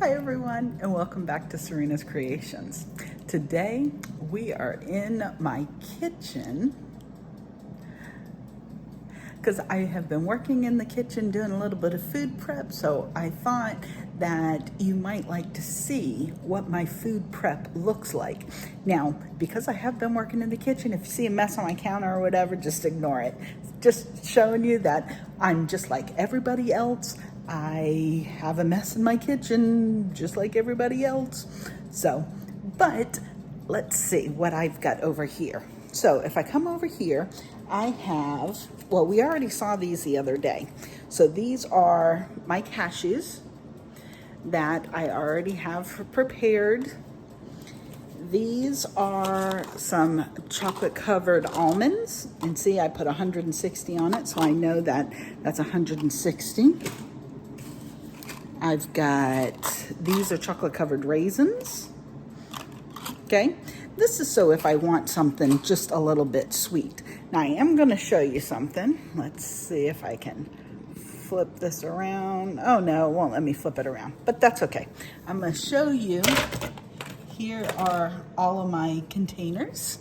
Hi everyone, and welcome back to Serena's Creations. Today we are in my kitchen because I have been working in the kitchen doing a little bit of food prep, so I thought that you might like to see what my food prep looks like. Now, because I have been working in the kitchen, if you see a mess on my counter or whatever, just ignore it. Just showing you that I'm just like everybody else. I have a mess in my kitchen just like everybody else. So, but let's see what I've got over here. So if I come over here, I have, well, we already saw these the other day. So these are my cashews that I already have prepared. These are some chocolate covered almonds, and see, I put 160 on it, so I know that that's 160. I've got, these are chocolate covered raisins. Okay, this is so if I want something just a little bit sweet. Now I am going to show you something. Let's see if I can flip this around. Oh no, it won't let me flip it around, but that's okay. I'm going to show you. Here are all of my containers.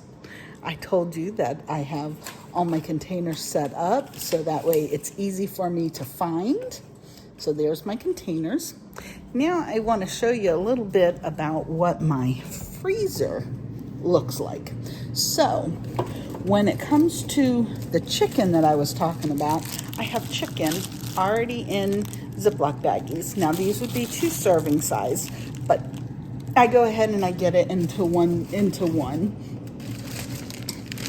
I told you that I have all my containers set up so that way it's easy for me to find. So there's my containers. Now I want to show you a little bit about what my freezer looks like. So when it comes to the chicken that I was talking about, I have chicken already in Ziploc baggies. Now these would be 2 serving size, but I go ahead and I get it into one.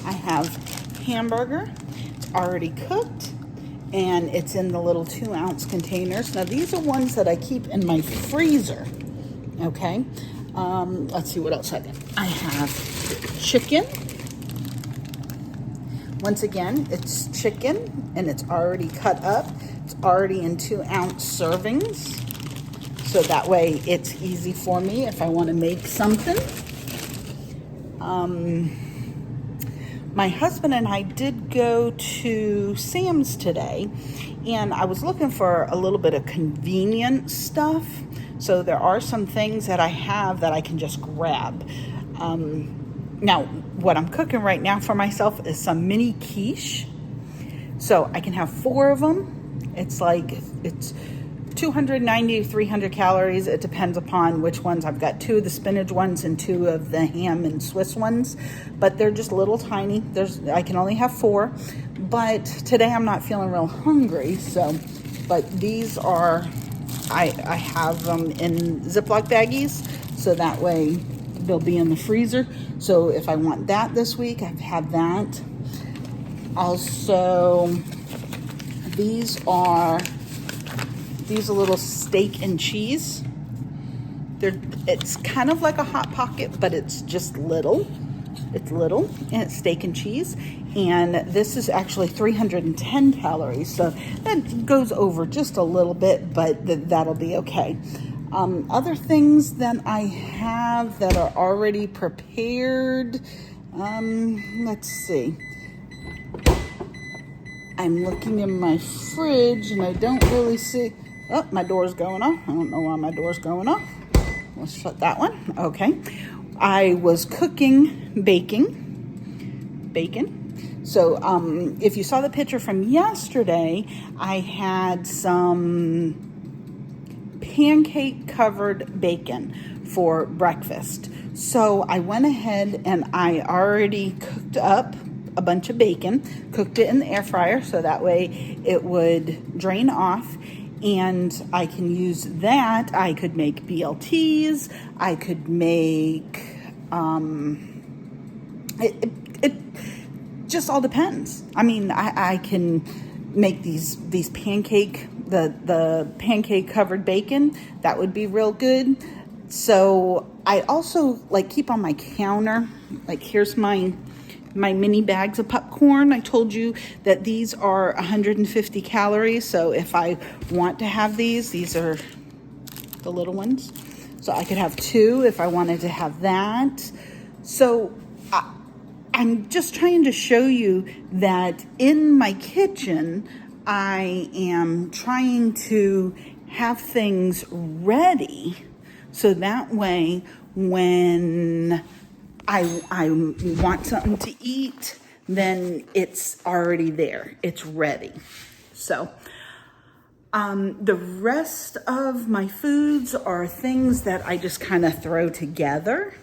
I have hamburger, it's already cooked, and it's in the little 2-ounce containers. Now these are ones that I keep in my freezer, okay? Let's see what else I got. I have chicken. Once again, it's chicken and it's already cut up. It's already in 2-ounce servings. So that way it's easy for me if I want to make something. My husband and I did go to Sam's today, and I was looking for a little bit of convenient stuff. So there are some things that I have that I can just grab. Now, what I'm cooking right now for myself is some mini quiche. So I can have 4 of them. It's 290 to 300 calories. It depends upon which ones. I've got 2 of the spinach ones and 2 of the ham and Swiss ones, but they're just little tiny. I can only have 4, but today I'm not feeling real hungry. So, but these are, I have them in Ziploc baggies, so that way they'll be in the freezer. So if I want that this week, I have that. Also, these are little steak and cheese. It's kind of like a Hot Pocket, but it's just little. It's little, and it's steak and cheese. And this is actually 310 calories, so that goes over just a little bit, but that'll be okay. Other things that I have that are already prepared. Let's see. I'm looking in my fridge, and I don't really see. Oh, my door's going off. I don't know why my door's going off. Let's shut that one. Okay. I was cooking bacon. So if you saw the picture from yesterday, I had some pancake covered bacon for breakfast. So I went ahead and I already cooked up a bunch of bacon, cooked it in the air fryer so that way it would drain off, and I can use that. I could make BLTs, I could make it just all depends. I mean, I can make these pancake, the pancake covered bacon. That would be real good. So I also like keep on my counter, like here's my mini bags of popcorn. I told you that these are 150 calories. So if I want to have these are the little ones. So I could have 2 if I wanted to have that. So I'm just trying to show you that in my kitchen, I am trying to have things ready So that way, when I want something to eat, then it's already there. It's ready. So the rest of my foods are things that I just kind of throw together.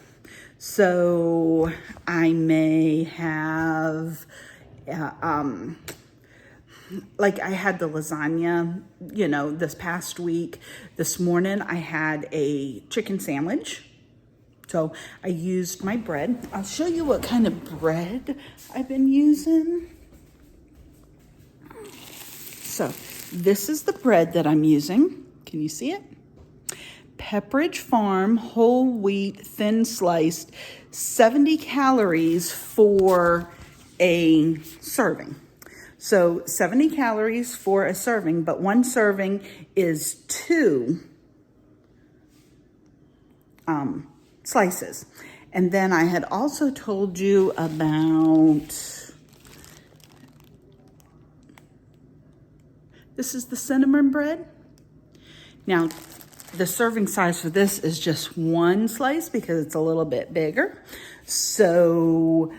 So I may have, like I had the lasagna, this past week. This morning I had a chicken sandwich. So I used my bread. I'll show you what kind of bread I've been using. So this is the bread that I'm using. Can you see it? Pepperidge Farm whole wheat thin sliced, 70 calories for a serving. So 70 calories for a serving, but one serving is 2 slices. And then I had also told you about, this is the cinnamon bread. Now, the serving size for this is just 1 slice because it's a little bit bigger. So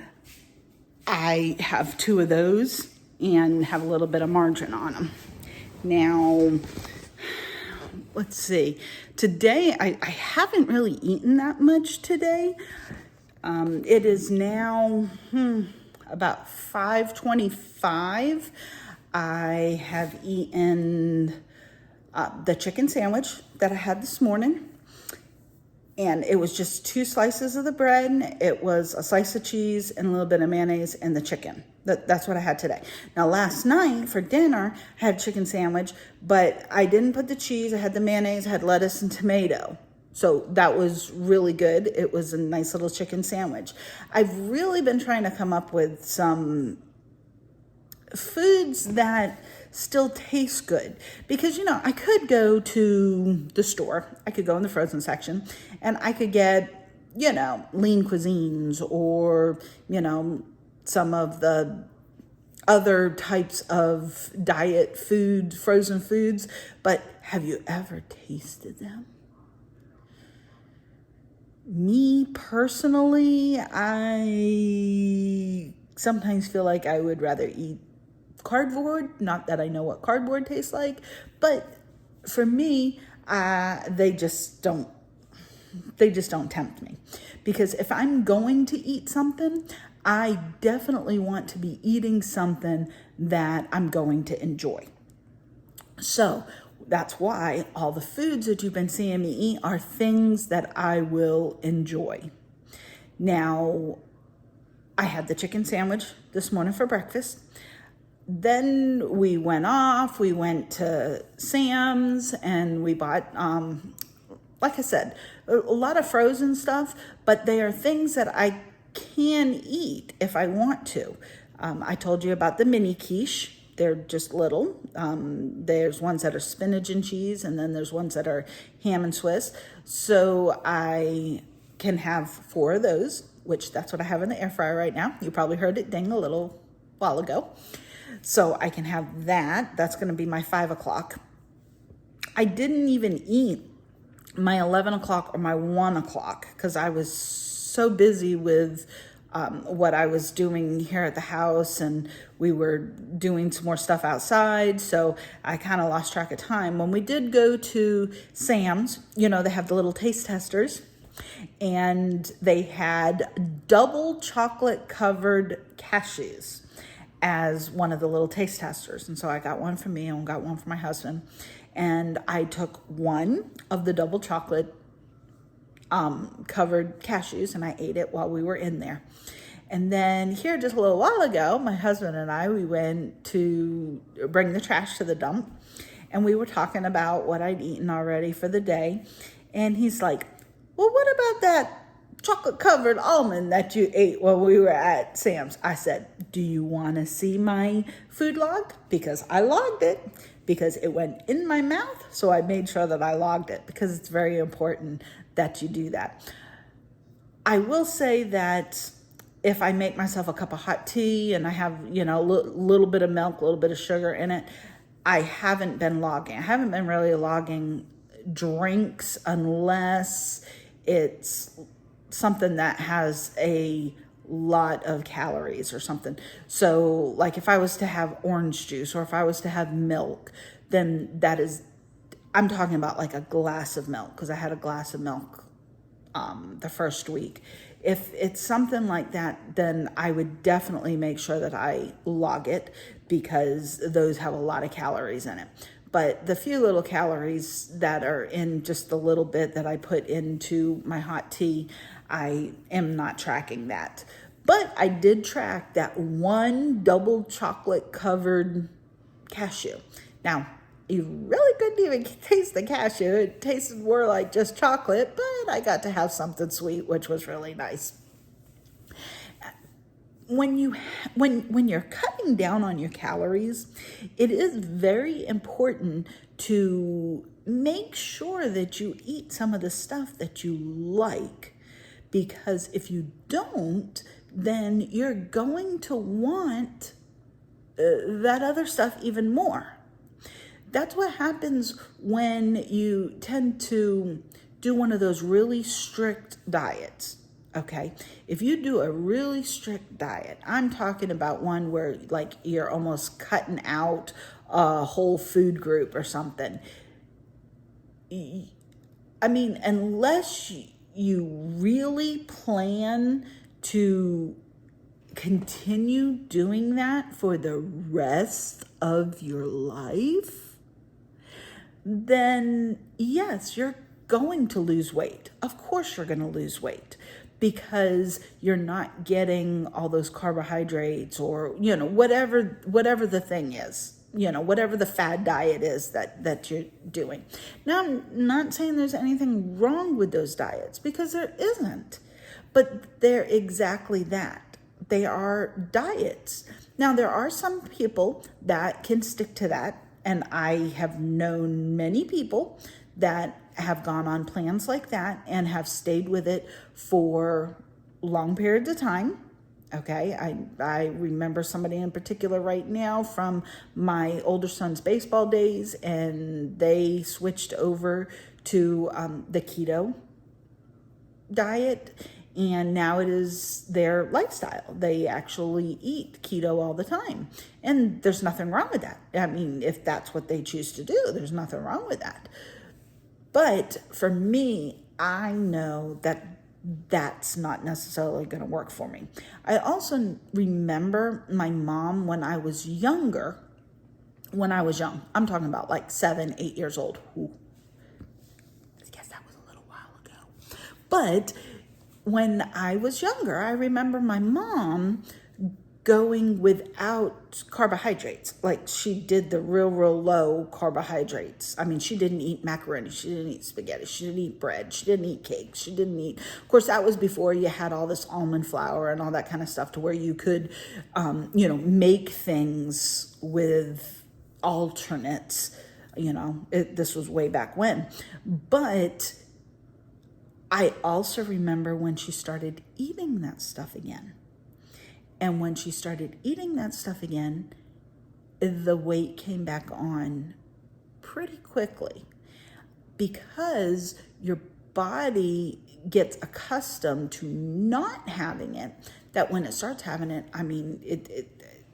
I have 2 of those and have a little bit of margin on them. Now, let's see. Today, I haven't really eaten that much today. It is now about 5:25. I have eaten the chicken sandwich that I had this morning. And it was just 2 slices of the bread. It was a slice of cheese and a little bit of mayonnaise and the chicken. That's what I had today. Now, last night for dinner, I had a chicken sandwich, but I didn't put the cheese. I had the mayonnaise, I had lettuce and tomato. So that was really good. It was a nice little chicken sandwich. I've really been trying to come up with some foods that still taste good, because I could go to the store, I could go in the frozen section and I could get lean cuisines or some of the other types of diet food, frozen foods, but have you ever tasted them? Me personally, I sometimes feel like I would rather eat cardboard. Not that I know what cardboard tastes like, but for me, they just don't tempt me. Because if I'm going to eat something, I definitely want to be eating something that I'm going to enjoy. So that's why all the foods that you've been seeing me eat are things that I will enjoy. Now, I had the chicken sandwich this morning for breakfast. Then we went to Sam's and we bought, like I said, a lot of frozen stuff, but they are things that I can eat if I want to. I told you about the mini quiche. They're just little. There's ones that are spinach and cheese, and then there's ones that are ham and Swiss. So I can have 4 of those, which that's what I have in the air fryer right now. You probably heard it ding a little while ago. So I can have that. That's going to be my 5 o'clock. I didn't even eat my 11 o'clock or my 1 o'clock because I was so busy with what I was doing here at the house, and we were doing some more stuff outside. So I kind of lost track of time. When we did go to Sam's, they have the little taste testers, and they had double chocolate covered cashews as one of the little taste testers. And so I got one for me and got one for my husband. And I took one of the double chocolate covered cashews and I ate it while we were in there. And then here just a little while ago, my husband and I, we went to bring the trash to the dump, and we were talking about what I'd eaten already for the day. And he's like, well, what about that chocolate covered almond that you ate while we were at Sam's? I said, do you want to see my food log? Because I logged it, because it went in my mouth. So I made sure that I logged it, because it's very important that you do that. I will say that if I make myself a cup of hot tea and I have, a little bit of milk, a little bit of sugar in it, I haven't been logging. I haven't been really logging drinks unless it's something that has a lot of calories or something. So like if I was to have orange juice or if I was to have milk, then I'm talking about like a glass of milk, because I had a glass of milk the first week. If it's something like that, then I would definitely make sure that I log it, because those have a lot of calories in it. But the few little calories that are in just the little bit that I put into my hot tea, I am not tracking that. But I did track that one double chocolate covered cashew. Now, you really couldn't even taste the cashew. It tasted more like just chocolate, but I got to have something sweet, which was really nice. When you're cutting down on your calories, it is very important to make sure that you eat some of the stuff that you like, because if you don't, then you're going to want that other stuff even more. That's what happens when you tend to do one of those really strict diets, okay? If you do a really strict diet, I'm talking about one where like you're almost cutting out a whole food group or something. I mean, unless you really plan to continue doing that for the rest of your life, then yes, you're going to lose weight. Of course you're going to lose weight, because you're not getting all those carbohydrates or, whatever the thing is, whatever the fad diet is that you're doing. Now, I'm not saying there's anything wrong with those diets, because there isn't, but they're exactly that. They are diets. Now, there are some people that can stick to that, and I have known many people that have gone on plans like that and have stayed with it for long periods of time. Okay, I remember somebody in particular right now from my older son's baseball days, and they switched over to the keto diet, and now it is their lifestyle. They actually eat keto all the time, and there's nothing wrong with that. I mean, if that's what they choose to do, there's nothing wrong with that. But for me, I know that that's not necessarily going to work for me. I also remember my mom when I was young, I'm talking about like 7, 8 years old. Ooh. I guess that was a little while ago. But when I was younger, I remember my mom going without carbohydrates. Like, she did the real low carbohydrates. I mean, she didn't eat macaroni. She didn't eat spaghetti. She didn't eat bread. She didn't eat cake. She didn't eat, of course, that was before you had all this almond flour and all that kind of stuff to where you could, make things with alternates. This was way back when. But I also remember when she started eating that stuff again. And when she started eating that stuff again, the weight came back on pretty quickly, because your body gets accustomed to not having it, that when it starts having it, I mean,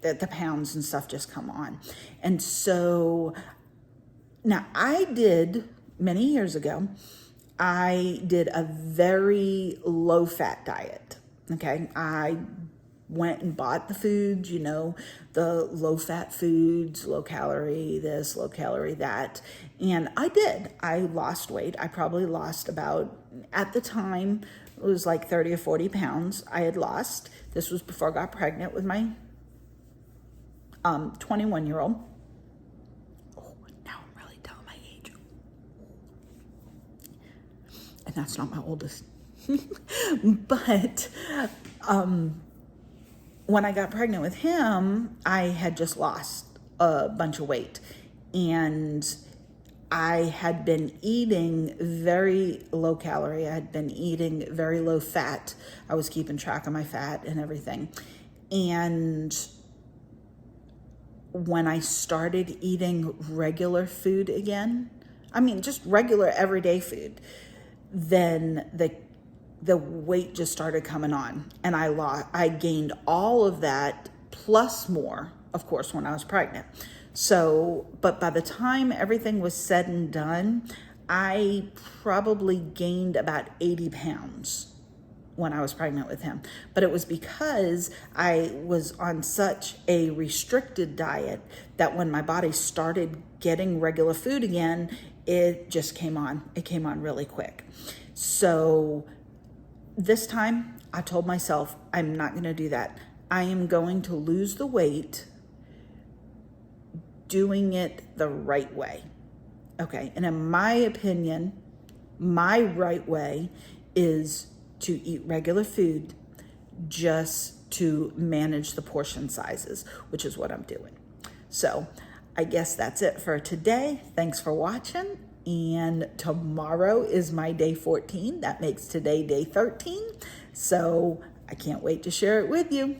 the pounds and stuff just come on. And so now I did, many years ago, I did a very low fat diet. Okay. I went and bought the foods, the low fat foods, low calorie this, low calorie that. And I lost weight. I probably lost about, at the time, it was like 30 or 40 pounds I had lost. This was before I got pregnant with my 21-year-old. Oh, now I'm really telling my age. And that's not my oldest. But, when I got pregnant with him, I had just lost a bunch of weight, and I had been eating very low calorie. I had been eating very low fat. I was keeping track of my fat and everything. And when I started eating regular food again, I mean, just regular everyday food, then the weight just started coming on, and I gained all of that plus more, of course, when I was pregnant. So, but by the time everything was said and done, I probably gained about 80 pounds when I was pregnant with him. But it was because I was on such a restricted diet that when my body started getting regular food again, it just came on. It came on really quick. So this time I told myself, I'm not going to do that. I am going to lose the weight doing it the right way. Okay. And in my opinion, my right way is to eat regular food, just to manage the portion sizes, which is what I'm doing. So I guess that's it for today. Thanks for watching. And tomorrow is my day 14. That makes today day 13. So I can't wait to share it with you.